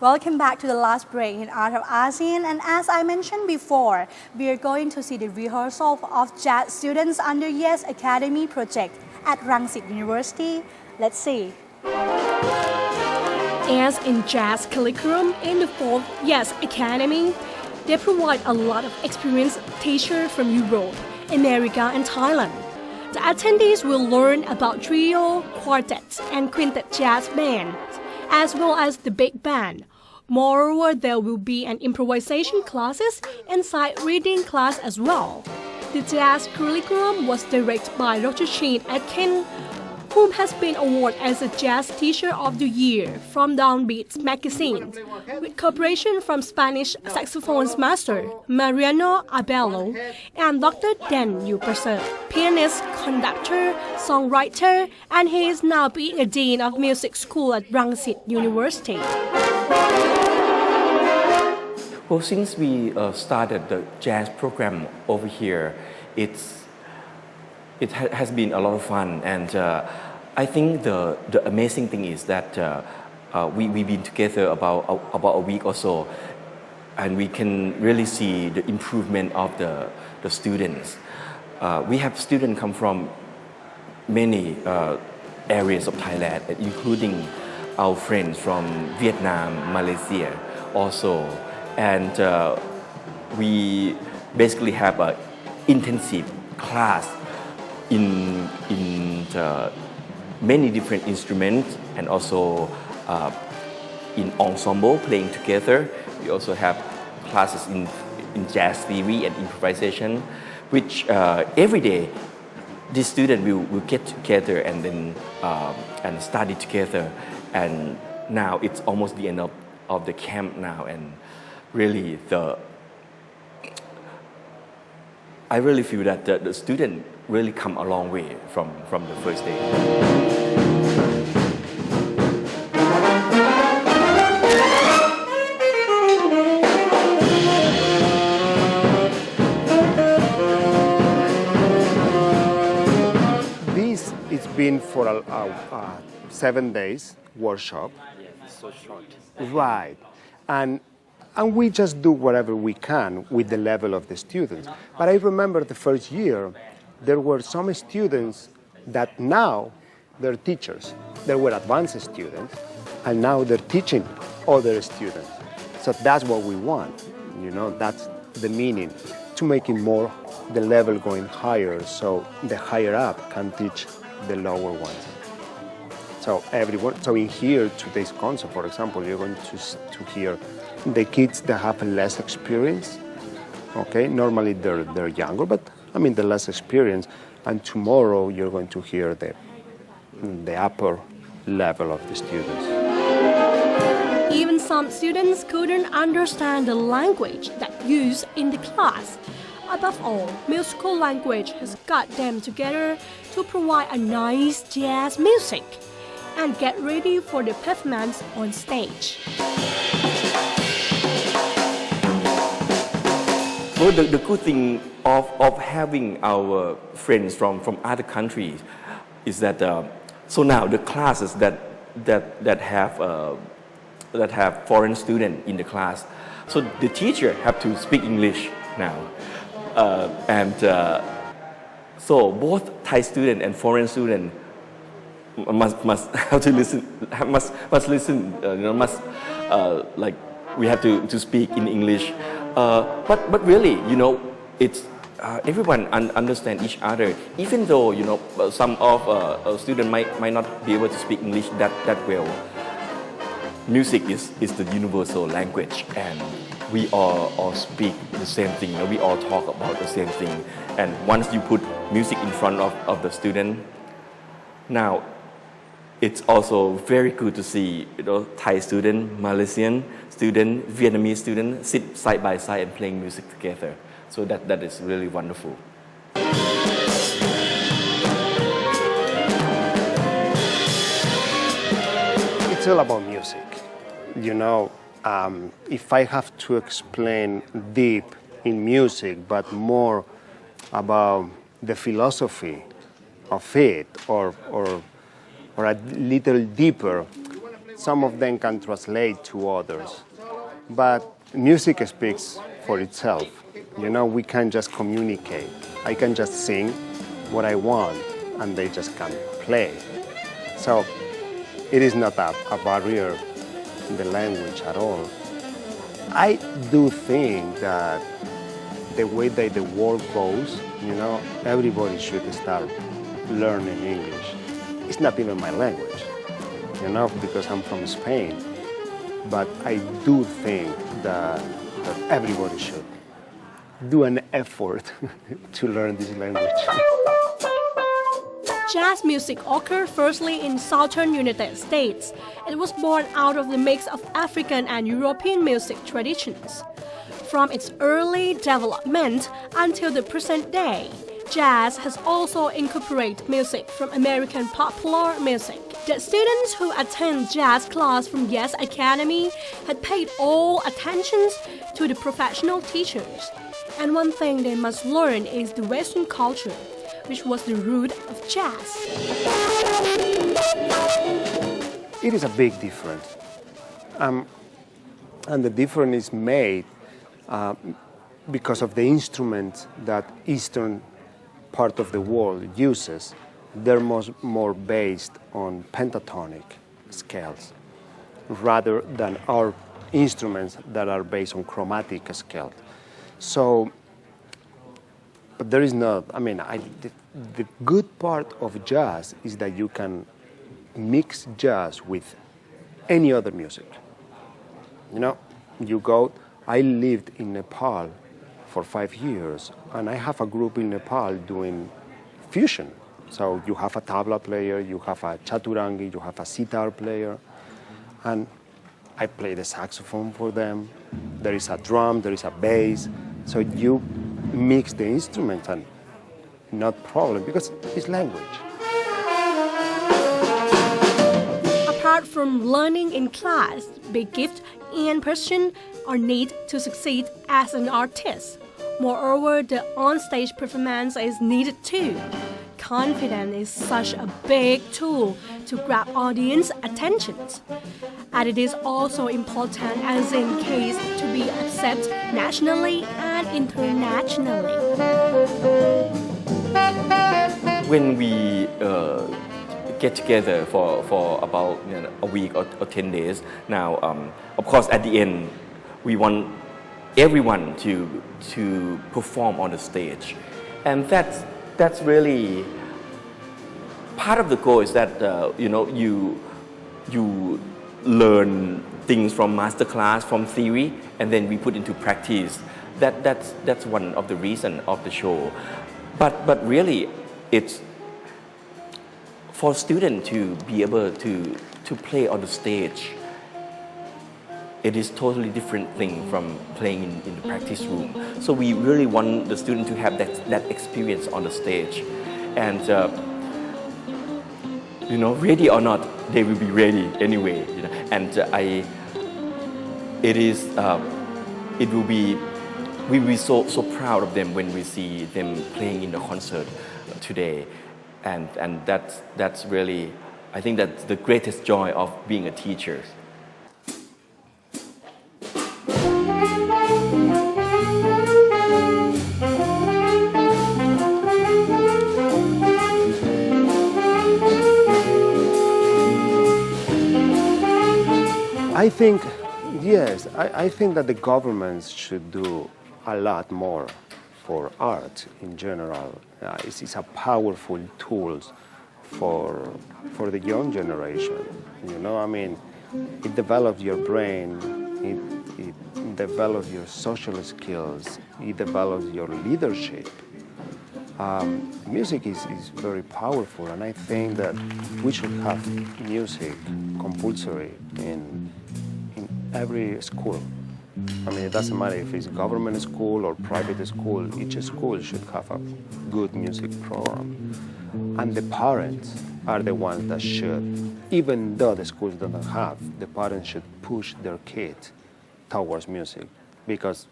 Welcome back to the last break in Art of ASEAN, and as I mentioned before, we are going to see the rehearsal of jazz students under Yes Academy project at Rangsit University. Let's see. As in jazz curriculum in the fourth Yes Academy, they provide a lot of experienced teachers from Europe, America, and Thailand. The attendees will learn about trio, quartet, and quintet jazz bands, as well as the big band. Moreover, there will be an improvisation classes and sight reading class as well. The jazz curriculum was directed by Dr. Shane Atkin, whom has been awarded as a Jazz Teacher of the Year from Downbeats magazine, with cooperation from Spanish saxophone master Mariano Abello and Dr. Dan Uperser, pianist, conductor, songwriter, and he is now being a Dean of Music School at Rangsit University. Well, since we started the jazz program over here, it has been a lot of fun, and I think the amazing thing is that we've been together about a week or so, and we can really see the improvement of the students. We have students come from many areas of Thailand, including our friends from Vietnam, Malaysia also, and we basically have an intensive class in many different instruments, and also in ensemble playing together. We also have classes in jazz theory and improvisation, which every day the students will get together and then and study together. And now it's almost the end of the camp now, and really I really feel that the student really come a long way from the first day. This it's been for a 7 days workshop. So short. Right, and we just do whatever we can with the level of the students. But I remember the first year, there were some students that now they're teachers. They were advanced students, and now they're teaching other students. So that's what we want, that's the meaning, to make it more, the level going higher, so the higher up can teach the lower ones. So in here, today's concert, for example, you're going to hear the kids that have less experience. Okay, normally they're younger, but the less experience. And tomorrow you're going to hear the upper level of the students. Even some students couldn't understand the language that used in the class. Above all, musical language has got them together to provide a nice jazz music and get ready for the performance on stage. Well, the good thing of having our friends from other countries is that so now the classes that have foreign students in the class, so the teacher have to speak English now, and so both Thai student and foreign student must have to listen, must listen, like we have to speak in English. But really, it's everyone understand each other. Even though some of students might not be able to speak English that well. Music is the universal language, and we all speak the same thing. We all talk about the same thing. And once you put music in front of the student, now it's also very good to see Thai student, Malaysian student, Vietnamese student sit side by side and playing music together. So that is really wonderful. It's all about music. If I have to explain deep in music, but more about the philosophy of it, or a little deeper, some of them can translate to others. But music speaks for itself. We can just communicate. I can just sing what I want, and they just can play. So it is not a barrier in the language at all. I do think that the way that the world goes, everybody should start learning English. It's not even my language, because I'm from Spain. But I do think that everybody should do an effort to learn this language. Jazz music occurred firstly in southern United States. It was born out of the mix of African and European music traditions. From its early development until the present day, jazz has also incorporated music from American popular music. The students who attend jazz class from Yes Academy had paid all attention to the professional teachers. And one thing they must learn is the Western culture, which was the root of jazz. It is a big difference. And the difference is made because of the instruments that Eastern part of the world uses. They're more based on pentatonic scales rather than our instruments that are based on chromatic scales. So, but there is not, the good part of jazz is that you can mix jazz with any other music. I lived in Nepal for 5 years, and I have a group in Nepal doing fusion. So you have a tabla player, you have a chaturangi, you have a sitar player, and I play the saxophone for them. There is a drum, there is a bass. So you mix the instruments, and not problem, because it's language. Apart from learning in class, big gift and passion are needed to succeed as an artist. Moreover, the on-stage performance is needed too. Confidence is such a big tool to grab audience attention. And it is also important as in case to be accepted nationally and internationally. When we get together for about a week or 10 days, now of course at the end we want everyone to perform on the stage, and that's really part of the goal. Is that you learn things from master class, from theory, and then we put into practice. That's one of the reasons of the show. But really, it's for students to be able to play on the stage. It is totally different thing from playing in the practice room. So we really want the student to have that experience on the stage, and ready or not, they will be ready anyway. And we will be so proud of them when we see them playing in the concert today, and that's really, I think that's the greatest joy of being a teacher. I think, yes, I think that the governments should do a lot more for art in general. It's a powerful tool for the young generation. It develops your brain, it develops your social skills, it develops your leadership. Music is very powerful, and I think that we should have music compulsory in every school. It doesn't matter if it's government school or private school. Each school should have a good music program. And the parents are the ones that should, even though the schools don't have, the parents should push their kid towards music, because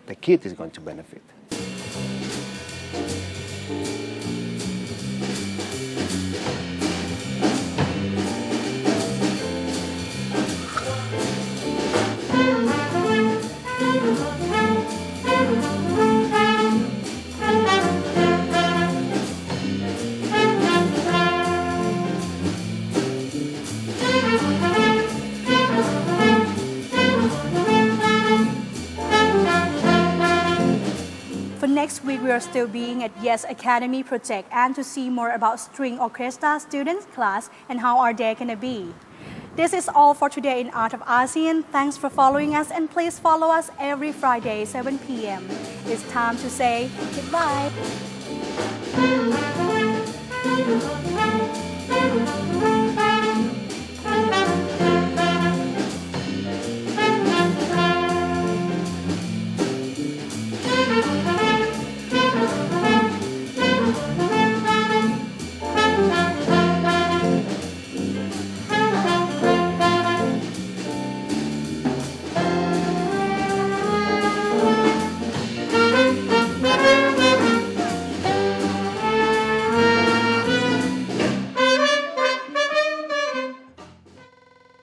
the kid is going to benefit. week we are still being at Yes Academy project and to see more about string orchestra students class and how our day gonna be. This is all for today in Art of ASEAN. Thanks for following us and please follow us every Friday 7 p.m. It's time to say goodbye.